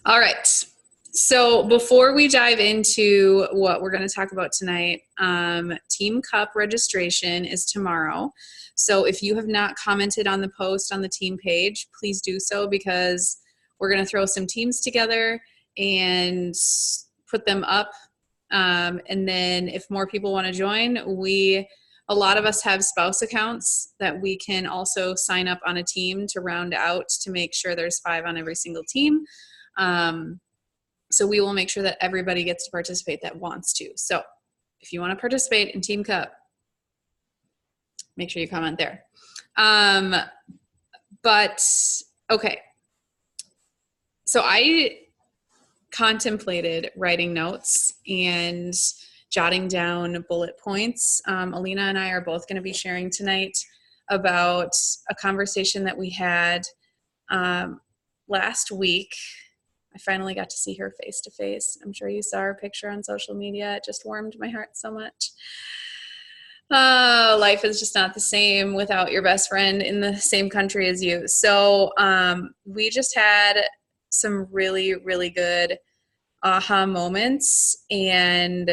All right. So before we dive into what we're going to talk about tonight, Team Cup registration is tomorrow. So if you have not commented on the post on the team page, please do so because we're going to throw some teams together and put them up. And then if more people want to join, a lot of us have spouse accounts that we can also sign up on a team to round out to make sure there's 5 on every single team. So we will make sure that everybody gets to participate that wants to. So if you want to participate in Team Cup, make sure you comment there. But okay. So I contemplated writing notes and jotting down bullet points. Alina and I are both going to be sharing tonight about a conversation that we had last week. I finally got to see her face to face. I'm sure you saw her picture on social media. It just warmed my heart so much. Life is just not the same without your best friend in the same country as you. So we just had some really, really good aha moments. And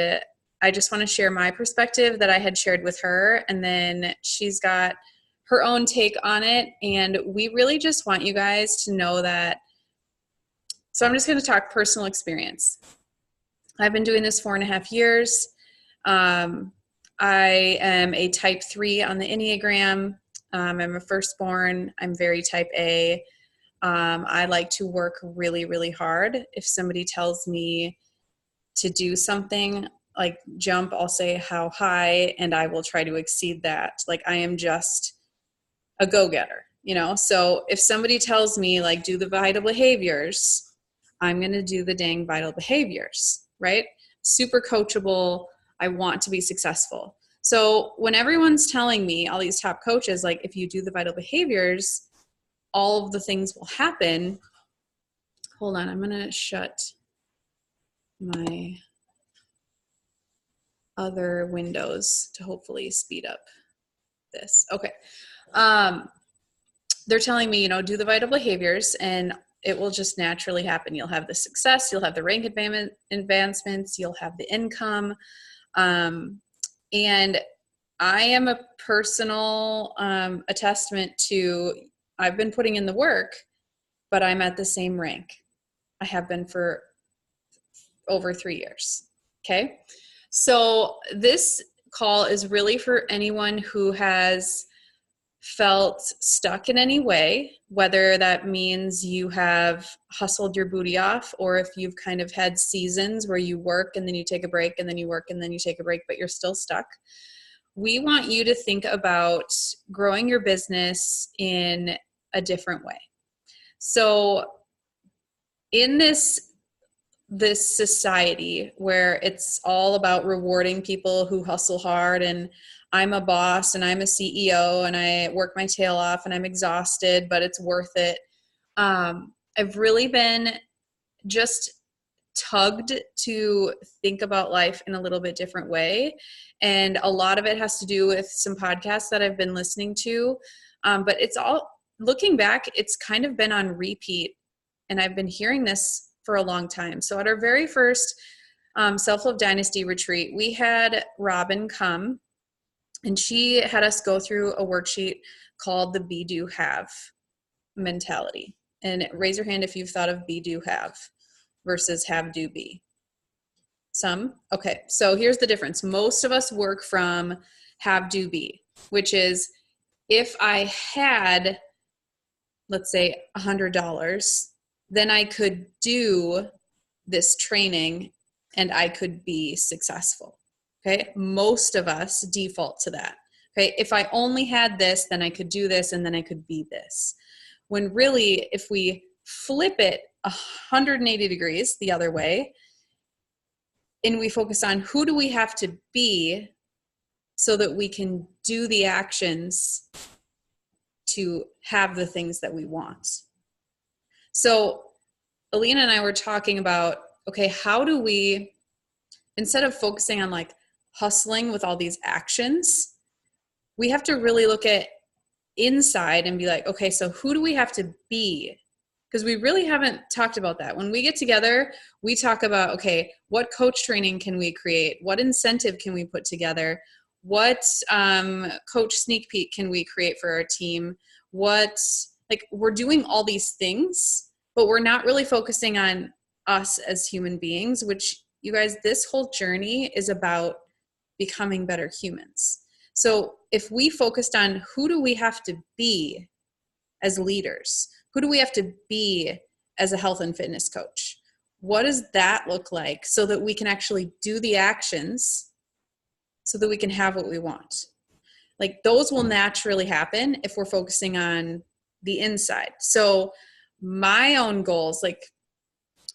I just want to share my perspective that I had shared with her. And then she's got her own take on it. And we really just want you guys to know that. So I'm just going to talk personal experience. I've been doing this 4.5 years. I am a type 3 on the Enneagram. I'm a firstborn. I'm very type A. I like to work really, really hard. If somebody tells me to do something like jump, I'll say how high, and I will try to exceed that. Like I am just a go-getter, So if somebody tells me like do the vital behaviors, I'm going to do the dang vital behaviors, right? Super coachable. I want to be successful. So when everyone's telling me, all these top coaches, like if you do the vital behaviors, all of the things will happen. Hold on, I'm going to shut my other windows to hopefully speed up this. Okay. They're telling me, do the vital behaviors and it will just naturally happen. You'll have the success, you'll have the rank advancements, you'll have the income. And I am a personal attestament to, I've been putting in the work, but I'm at the same rank. I have been for over 3 years. Okay. So this call is really for anyone who has felt stuck in any way, whether that means you have hustled your booty off, or if you've kind of had seasons where you work and then you take a break and then you work and then you take a break, but you're still stuck. We want you to think about growing your business in a different way. So in this society where it's all about rewarding people who hustle hard, and I'm a boss and I'm a CEO and I work my tail off and I'm exhausted, but it's worth it. I've really been just tugged to think about life in a little bit different way. And a lot of it has to do with some podcasts that I've been listening to. But it's all, looking back, it's kind of been on repeat. And I've been hearing this for a long time. So at our very first Self-Love Dynasty retreat, we had Robin come, and she had us go through a worksheet called the Be, Do, Have mentality. And raise your hand if you've thought of be, do, have versus have, do, be. Some? Okay, so here's the difference. Most of us work from have, do, be, which is if I had, let's say, $100, then I could do this training and I could be successful. Okay. Most of us default to that. Okay. If I only had this, then I could do this and then I could be this. When really, if we flip it 180 degrees the other way and we focus on who do we have to be so that we can do the actions to have the things that we want. So Alina and I were talking about, okay, how do we, instead of focusing on like hustling with all these actions, we have to really look at inside and be like, okay, so who do we have to be? because we really haven't talked about that. When we get together, we talk about, okay, what coach training can we create? What incentive can we put together? What coach sneak peek can we create for our team? We're doing all these things, but we're not really focusing on us as human beings, which, you guys, this whole journey is about becoming better humans. So if we focused on who do we have to be as leaders, who do we have to be as a health and fitness coach, what does that look like so that we can actually do the actions so that we can have what we want? Like, those will naturally happen if we're focusing on the inside. So my own goals, like,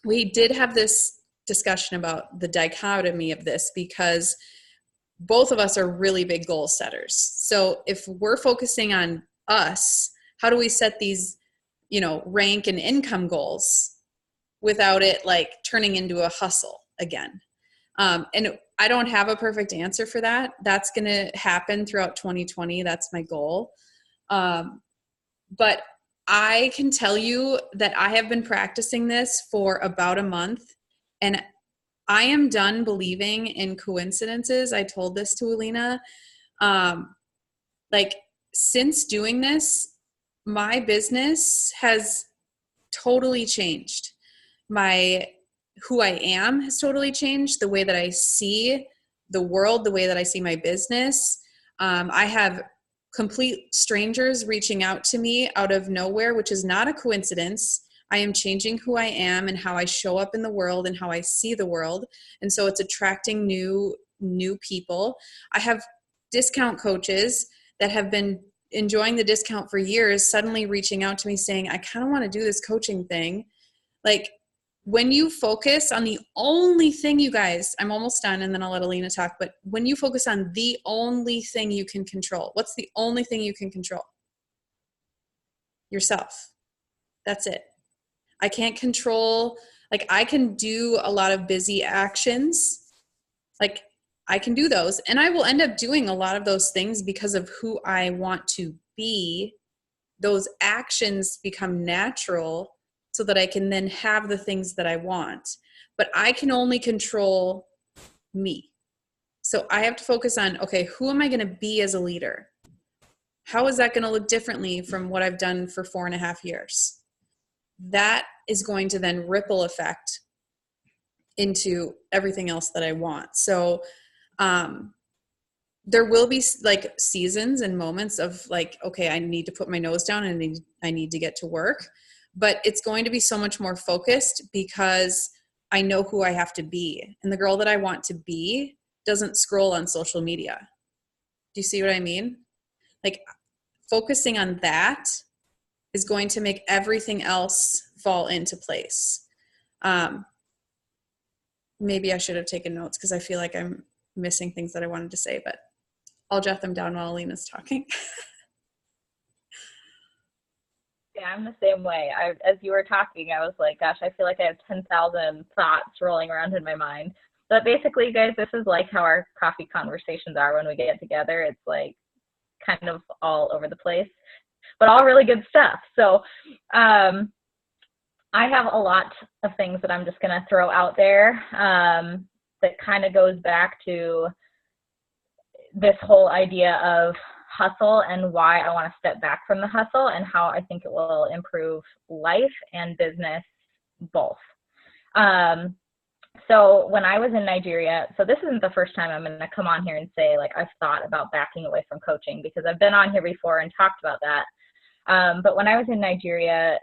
we did have this discussion about the dichotomy of this, because both of us are really big goal setters. So if we're focusing on us, how do we set these, rank and income goals without it like turning into a hustle again? And I don't have a perfect answer for that. That's going to happen throughout 2020. That's my goal. But I can tell you that I have been practicing this for about a month, and I am done believing in coincidences. I told this to Alina. Since doing this, my business has totally changed. Who I am has totally changed. The way that I see the world, the way that I see my business. I have complete strangers reaching out to me out of nowhere, which is not a coincidence. I am changing who I am and how I show up in the world and how I see the world. And so it's attracting new people. I have discount coaches that have been enjoying the discount for years, suddenly reaching out to me saying, I kind of want to do this coaching thing. Like, when you focus on the only thing, you guys, I'm almost done and then I'll let Alina talk, but when you focus on the only thing you can control, what's the only thing you can control? Yourself. That's it. I can't control, I can do a lot of busy actions. I can do those, and I will end up doing a lot of those things because of who I want to be. Those actions become natural so that I can then have the things that I want. But I can only control me. So I have to focus on, okay, who am I going to be as a leader? How is that going to look differently from what I've done for 4.5 years? That is going to then ripple effect into everything else that I want. So there will be seasons and moments of okay, I need to put my nose down and I need to get to work, but it's going to be so much more focused because I know who I have to be. And the girl that I want to be doesn't scroll on social media. Do you see what I mean? Focusing on that is going to make everything else fall into place. Maybe I should have taken notes because I feel like I'm missing things that I wanted to say, but I'll jot them down while Alina's talking. Yeah, I'm the same way. As you were talking, I was like, gosh, I feel like I have 10,000 thoughts rolling around in my mind. But basically, guys, this is like how our coffee conversations are when we get together. It's like kind of all over the place, but all really good stuff. So I have a lot of things that I'm just going to throw out there that kind of goes back to this whole idea of hustle and why I want to step back from the hustle and how I think it will improve life and business both. So when I was in Nigeria, so this isn't the first time I'm going to come on here and say I've thought about backing away from coaching, because I've been on here before and talked about that. But when I was in Nigeria,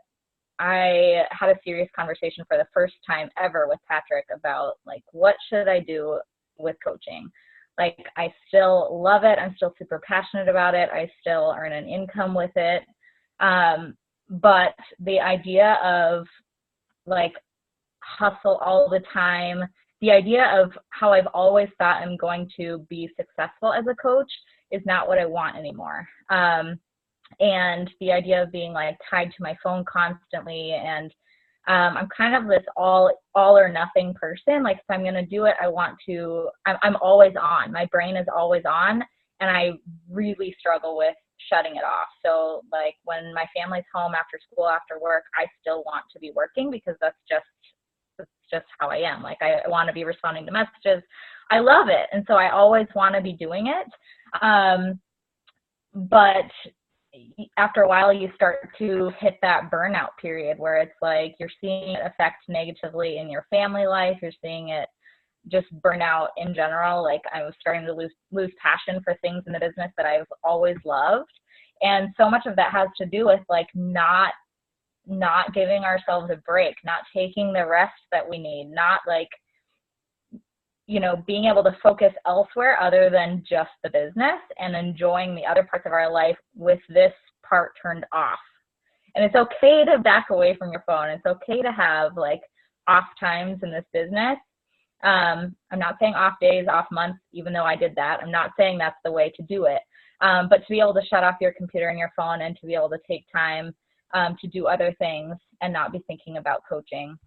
I had a serious conversation for the first time ever with Patrick about what should I do with coaching? I still love it. I'm still super passionate about it. I still earn an income with it. But the idea of hustle all the time, the idea of how I've always thought I'm going to be successful as a coach is not what I want anymore. And the idea of being tied to my phone constantly, and I'm kind of this all or nothing person. If I'm going to do it, I'm always on. My brain is always on. And I really struggle with shutting it off. So like when my family's home after school, after work, I still want to be working because that's just how I am. Like I want to be responding to messages. I love it. And so I always want to be doing it. But after a while, you start to hit that burnout period where it's like you're seeing it affect negatively in your family life. You're seeing it just burn out in general. Like I was starting to lose passion for things in the business that I've always loved. And so much of that has to do with like not giving ourselves a break, not taking the rest that we need, not like, you know, being able to focus elsewhere other than just the business and enjoying the other parts of our life with this part turned off. And it's okay to back away from your phone. It's okay to have like off times in this business. I'm not saying off days, off months, even though I did that. I'm not saying that's the way to do it. But to be able to shut off your computer and your phone and to be able to take time to do other things and not be thinking about coaching,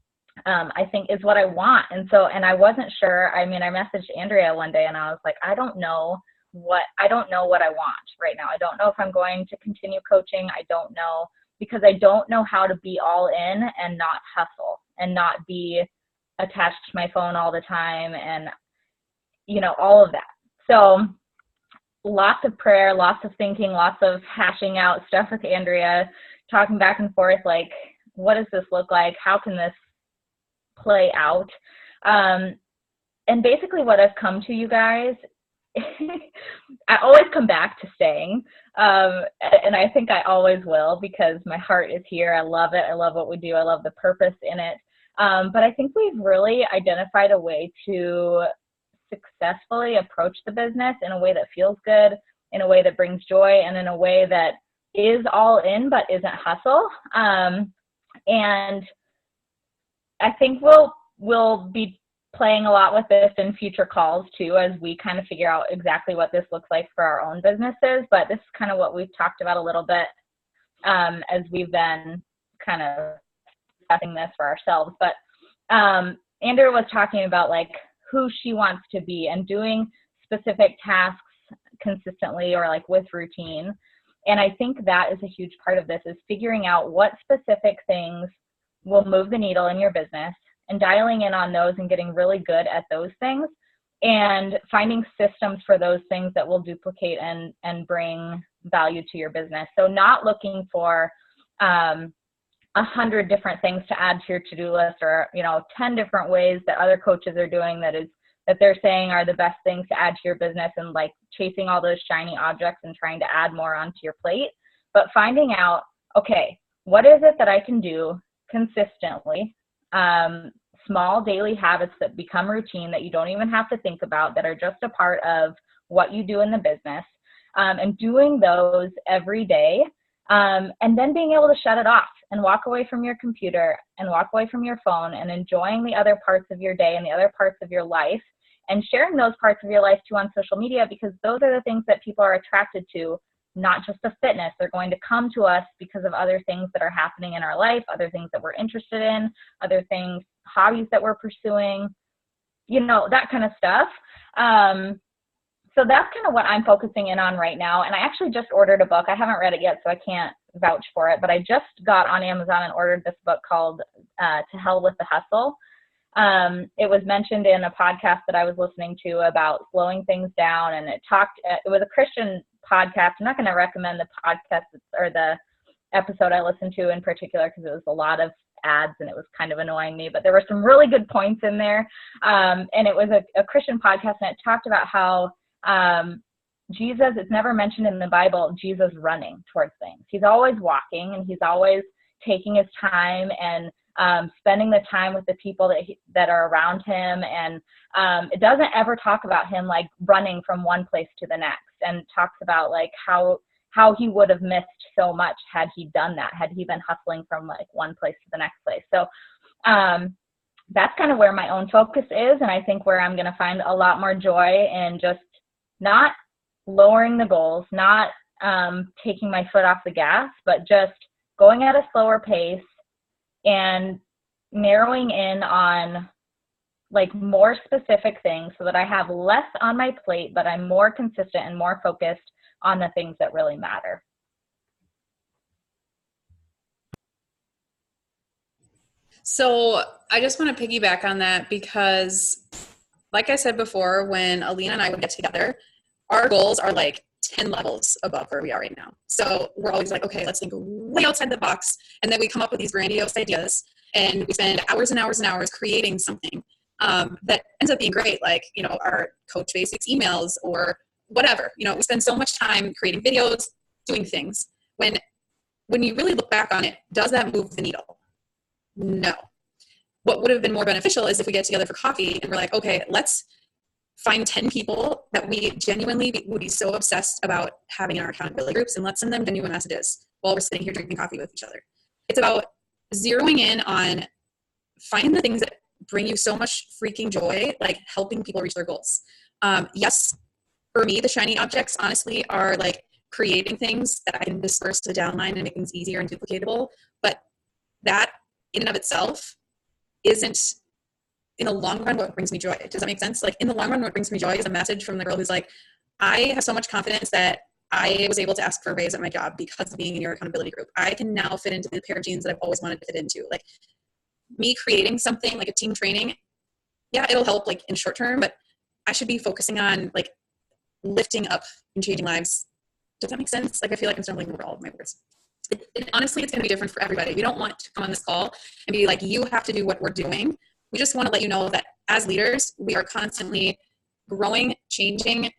I think is what I want. And I wasn't sure. I mean, I messaged Andrea one day and I was like, I don't know what I want right now. I don't know if I'm going to continue coaching. I don't know, because I don't know how to be all in and not hustle and not be attached to my phone all the time and, you know, all of that. So lots of prayer, lots of thinking, lots of hashing out stuff with Andrea, talking back and forth, like, what does this look like? How can this play out? And basically what I've come to, you guys, I always come back to staying. And I think I always will, because my heart is here. I love it. I love what we do. I love the purpose in it. But I think we've really identified a way to successfully approach the business in a way that feels good, in a way that brings joy, and in a way that is all in but isn't hustle. And I think we'll be playing a lot with this in future calls too, as we kind of figure out exactly what this looks like for our own businesses. But this is kind of what we've talked about a little bit as we've been kind of discussing this for ourselves. But Andrea was talking about like who she wants to be and doing specific tasks consistently or like with routine. And I think that is a huge part of this, is figuring out what specific things will move the needle in your business and dialing in on those and getting really good at those things and finding systems for those things that will duplicate and bring value to your business. So not looking for 100 different things to add to your to-do list, or 10 different ways that other coaches are doing that they're saying are the best things to add to your business, and like chasing all those shiny objects and trying to add more onto your plate. But finding out, okay, what is it that I can do consistently, small daily habits that become routine, that you don't even have to think about, that are just a part of what you do in the business, and doing those every day, and then being able to shut it off and walk away from your computer and walk away from your phone and enjoying the other parts of your day and the other parts of your life, and sharing those parts of your life too on social media, because those are the things that people are attracted to, not just the fitness. They're going to come to us because of other things that are happening in our life, other things that we're interested in, other things, hobbies that we're pursuing, that kind of stuff. So that's kind of what I'm focusing in on right now. And I actually just ordered a book. I haven't read it yet, so I can't vouch for it, but I just got on Amazon and ordered this book called To Hell with the Hustle. It was mentioned in a podcast that I was listening to about slowing things down, and it was a Christian podcast. I'm not going to recommend the podcast or the episode I listened to in particular, because it was a lot of ads and it was kind of annoying me, but there were some really good points in there. And it was a Christian podcast, and it talked about how Jesus, it's never mentioned in the Bible, Jesus running towards things. He's always walking, and he's always taking his time and spending the time with the people that are around him. And it doesn't ever talk about him like running from one place to the next, and talks about like how he would have missed so much had he done that, had he been hustling from like one place to the next place. So that's kind of where my own focus is, and I think where I'm going to find a lot more joy in just not lowering the goals, not taking my foot off the gas, but just going at a slower pace and narrowing in on like more specific things so that I have less on my plate, but I'm more consistent and more focused on the things that really matter. So I just want to piggyback on that because, like I said before, when Alina and I would get together, our goals are like 10 levels above where we are right now. So we're always like, okay, let's think way outside the box. And then we come up with these grandiose ideas and we spend hours and hours and hours creating something that ends up being great, like, you know, our Coach Basics emails or whatever. You know, we spend so much time creating videos, doing things. When you really look back on it, does that move the needle? No. What would have been more beneficial is if we get together for coffee and we're like, okay, let's find 10 people that we genuinely would be so obsessed about having in our accountability groups, and let's send them genuine messages while we're sitting here drinking coffee with each other. It's about zeroing in on finding the things that bring you so much freaking joy, like helping people reach their goals. Yes, for me, the shiny objects honestly are like creating things that I can disperse to the downline and make things easier and duplicatable. But that in and of itself isn't, in the long run, what brings me joy. Does that make sense? Like, in the long run, what brings me joy is a message from the girl who's like, I have so much confidence that I was able to ask for a raise at my job because of being in your accountability group. I can now fit into the pair of jeans that I've always wanted to fit into. Like, me creating something like a team training, yeah, it'll help like in short term, but I should be focusing on like lifting up and changing lives. Does that make sense? Like, I feel like I'm stumbling over all of my words. Honestly, it's going to be different for everybody. We don't want to come on this call and be like, you have to do what we're doing. We just want to let you know that as leaders, we are constantly growing, changing,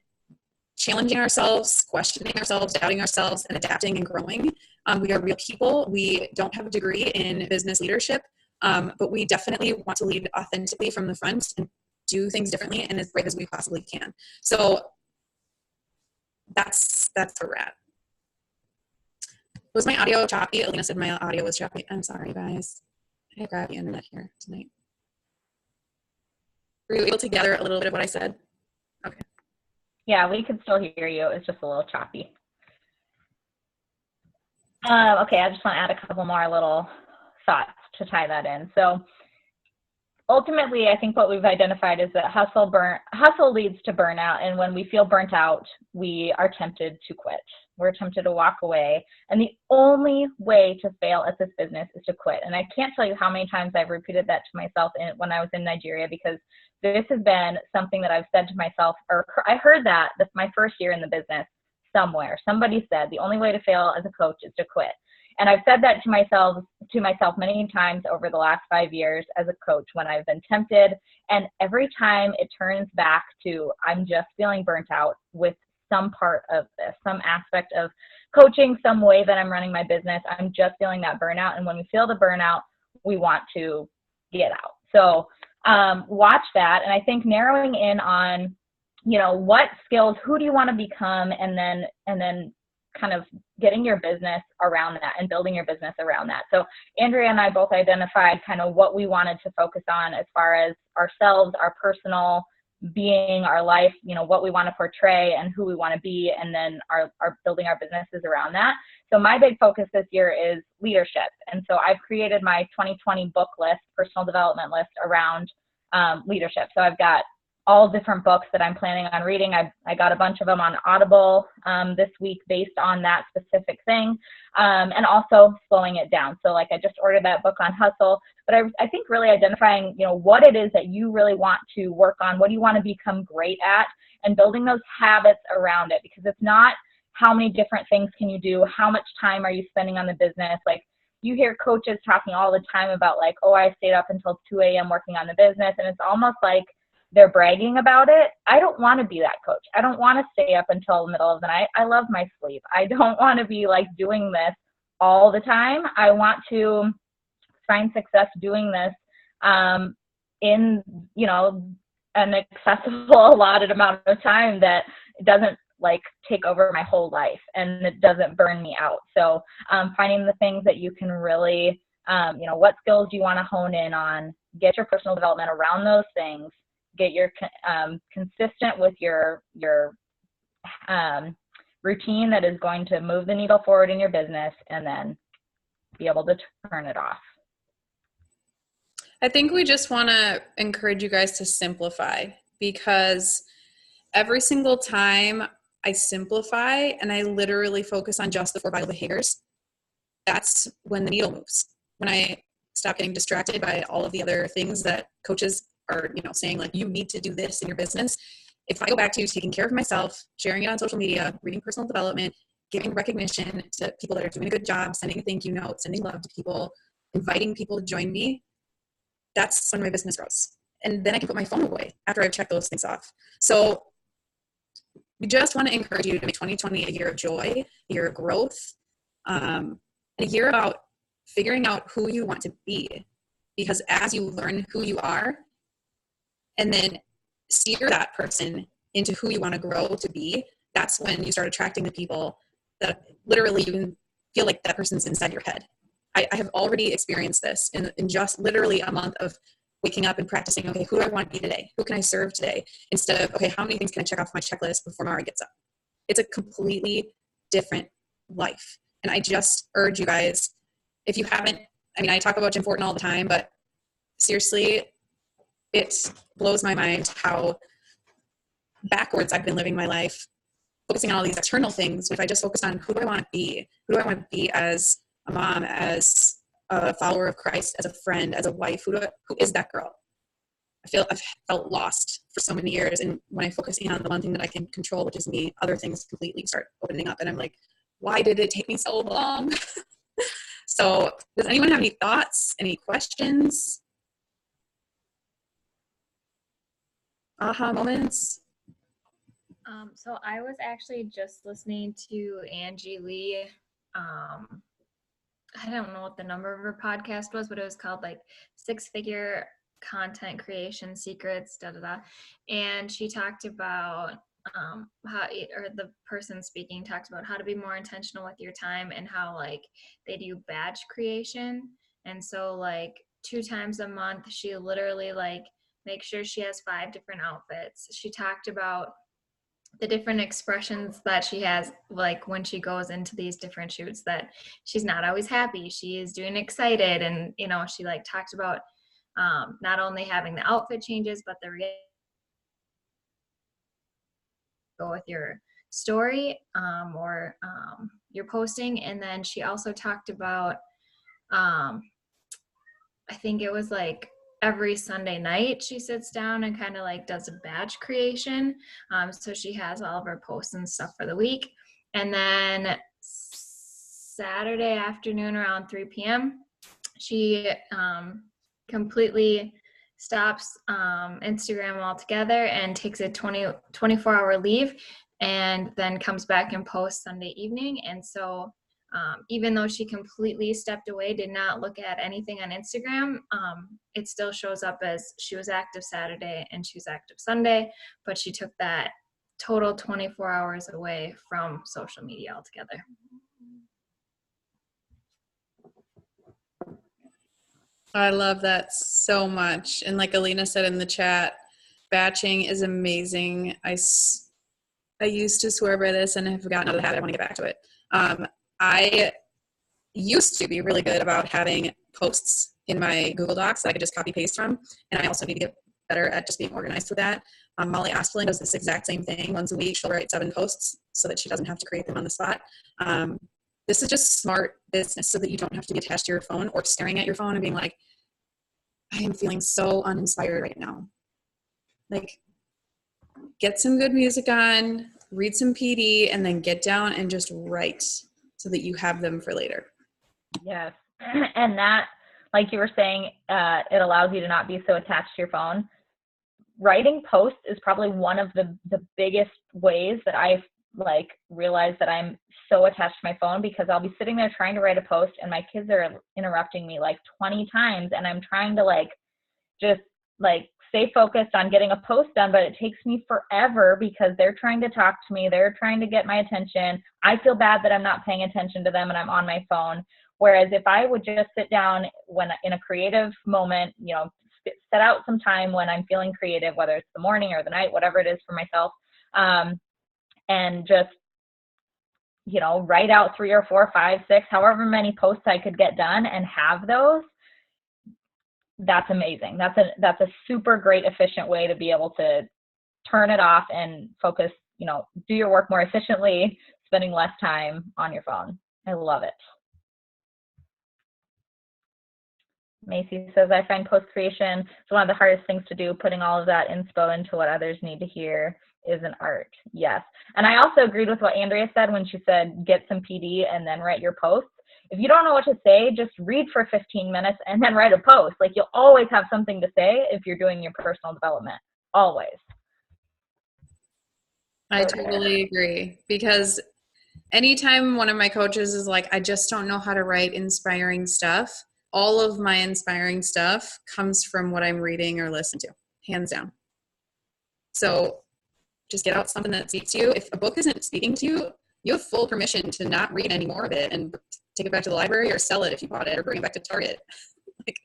challenging ourselves, questioning ourselves, doubting ourselves, and adapting and growing. We are real people. We don't have a degree in business leadership, but we definitely want to lead authentically from the front and do things differently and as brave as we possibly can. So that's where we're at. Was my audio choppy? Alina said my audio was choppy. I'm sorry, guys. I grabbed the internet here tonight. Were you able to gather a little bit of what I said? Okay. Yeah, we could still hear you. It's just a little choppy. Okay, I just want to add a couple more little thoughts to tie that in. So ultimately, I think what we've identified is that hustle leads to burnout. And when we feel burnt out, we are tempted to quit. We're tempted to walk away. And the only way to fail at this business is to quit. And I can't tell you how many times I've repeated that to myself when I was in Nigeria, because this has been something that I've said to myself, or I heard that my first year in the business somewhere. Somebody said the only way to fail as a coach is to quit. And I've said that to myself many times over the last 5 years as a coach when I've been tempted. And every time it turns back to, I'm just feeling burnt out with some part of this, some aspect of coaching, some way that I'm running my business. I'm just feeling that burnout. And when we feel the burnout, we want to get out. So watch that. And I think narrowing in on, what skills, who do you want to become? And then kind of getting your business around that and building your business around that. So Andrea and I both identified kind of what we wanted to focus on as far as ourselves, our personal being, our life, what we want to portray and who we want to be, and then our building our businesses around that. So my big focus this year is leadership. And so I've created my 2020 book list, personal development list around leadership. So I've got all different books that I'm planning on reading. I got a bunch of them on Audible this week based on that specific thing, and also slowing it down. So like I just ordered that book on hustle, but I think really identifying, what it is that you really want to work on, what do you want to become great at, and building those habits around it, because it's not how many different things can you do, how much time are you spending on the business. Like you hear coaches talking all the time about like, oh, I stayed up until 2 a.m. working on the business, and it's almost like they're bragging about it. I don't want to be that coach. I don't want to stay up until the middle of the night. I love my sleep. I don't want to be like doing this all the time. I want to find success doing this in, an accessible allotted amount of time that doesn't like take over my whole life and it doesn't burn me out. So finding the things that you can really, what skills do you want to hone in on, get your personal development around those things, get your consistent with your routine that is going to move the needle forward in your business, and then be able to turn it off. I think we just want to encourage you guys to simplify, because every single time I simplify and I literally focus on just the 4 vital behaviors, that's when the needle moves. When I stop getting distracted by all of the other things that coaches are, saying, like, you need to do this in your business. If I go back to taking care of myself, sharing it on social media, reading personal development, giving recognition to people that are doing a good job, sending a thank you note, sending love to people, inviting people to join me, that's when my business grows. And then I can put my phone away after I've checked those things off. So we just want to encourage you to make 2020 a year of joy, a year of growth, a year about figuring out who you want to be. Because as you learn who you are and then steer that person into who you want to grow to be, that's when you start attracting the people that literally you can feel like that person's inside your head. I have already experienced this in just literally a month of waking up and practicing, okay, who do I want to be today? Who can I serve today? Instead of, okay, how many things can I check off my checklist before Mara gets up? It's a completely different life. And I just urge you guys, if you haven't, I talk about Jim Fortin all the time, but seriously, it blows my mind how backwards I've been living my life, focusing on all these external things. If I just focus on who do I want to be? Who do I want to be as a mom, as a follower of Christ, as a friend, as a wife? Who is that girl? I've felt lost for so many years. And when I focus in on the one thing that I can control, which is me, other things completely start opening up. And I'm like, why did it take me so long? So does anyone have any thoughts, any questions? Aha moments? So I was actually just listening to Angie Lee. I don't know what the number of her podcast was, but it was called like 6-Figure Content Creation Secrets, And she talked about the person speaking talked about how to be more intentional with your time and how like they do batch creation. And so like 2 times a month, she literally like makes sure she has 5 different outfits. She talked about the different expressions that she has, like when she goes into these different shoots, that she's not always happy, she is doing excited. And she like talked about not only having the outfit changes, but the go with your story or your posting. And then she also talked about I think it was like every Sunday night she sits down and kind of like does a batch creation. So she has all of her posts and stuff for the week. And then Saturday afternoon around 3 p.m., she completely stops Instagram altogether and takes a 24-hour leave, and then comes back and posts Sunday evening. And so even though she completely stepped away, did not look at anything on Instagram, it still shows up as she was active Saturday and she was active Sunday, but she took that total 24 hours away from social media altogether. I love that so much. And like Alina said in the chat, batching is amazing. I used to swear by this and have gotten out of the habit. I want to get back to it. I used to be really good about having posts in my Google Docs that I could just copy paste from. And I also need to get better at just being organized with that. Molly Aspelin does this exact same thing. Once a week, she'll write 7 posts so that she doesn't have to create them on the spot. This is just smart business so that you don't have to be attached to your phone or staring at your phone and being like, I am feeling so uninspired right now. Like, get some good music on, read some PD, and then get down and just write so that you have them for later. Yes. And that, like you were saying, it allows you to not be so attached to your phone. Writing posts is probably one of the biggest ways that I've like realized that I'm so attached to my phone, because I'll be sitting there trying to write a post and my kids are interrupting me like 20 times, and I'm trying to like just like stay focused on getting a post done, but it takes me forever because they're trying to talk to me, they're trying to get my attention. I feel bad that I'm not paying attention to them and I'm on my phone. Whereas if I would just sit down when in a creative moment, set out some time when I'm feeling creative, whether it's the morning or the night, whatever it is for myself, and just, write out 3 or 4, 5, 6, however many posts I could get done and have those, that's amazing. That's a super great, efficient way to be able to turn it off and focus, do your work more efficiently, spending less time on your phone. I love it. Macy says, I find post creation is one of the hardest things to do. Putting all of that inspo into what others need to hear is an art. Yes. And I also agreed with what Andrea said when she said, get some PD and then write your posts. If you don't know what to say, just read for 15 minutes and then write a post. Like, you'll always have something to say if you're doing your personal development. Always. I totally agree, because anytime one of my coaches is like, I just don't know how to write inspiring stuff, all of my inspiring stuff comes from what I'm reading or listening to, hands down. So just get out something that speaks to you. If a book isn't speaking to you, you have full permission to not read any more of it and take it back to the library or sell it if you bought it, or bring it back to Target. Like,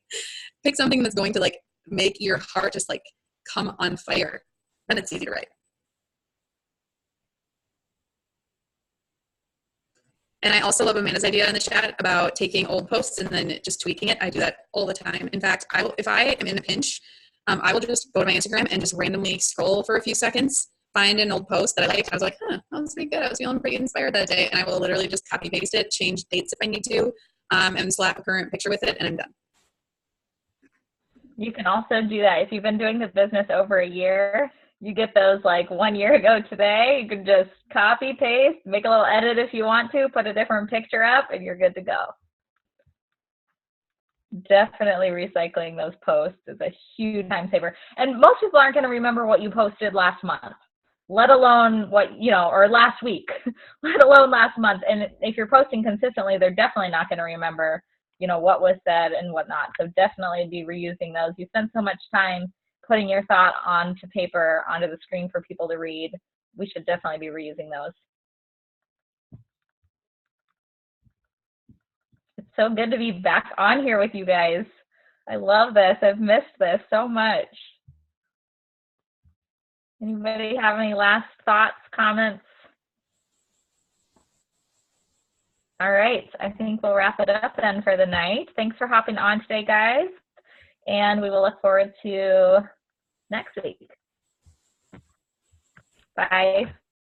pick something that's going to like make your heart just like come on fire. Then it's easy to write. And I also love Amanda's idea in the chat about taking old posts and then just tweaking it. I do that all the time. In fact, if I am in a pinch, I will just go to my Instagram and just randomly scroll for a few seconds, find an old post that I liked. I was like, that was pretty good. I was feeling pretty inspired that day. And I will literally just copy paste it, change dates if I need to, and slap a current picture with it, and I'm done. You can also do that if you've been doing the business over a year. You get those like 1 year ago today. You can just copy, paste, make a little edit if you want to, put a different picture up, and you're good to go. Definitely recycling those posts is a huge time saver. And most people aren't going to remember what you posted last month, let alone what, or last week, let alone last month. And if you're posting consistently, they're definitely not going to remember, what was said and whatnot. So definitely be reusing those. You spend so much time putting your thought onto paper, onto the screen for people to read. We should definitely be reusing those. It's so good to be back on here with you guys. I love this. I've missed this so much. Anybody have any last thoughts, comments? All right, I think we'll wrap it up then for the night. Thanks for hopping on today, guys. And we will look forward to next week. Bye.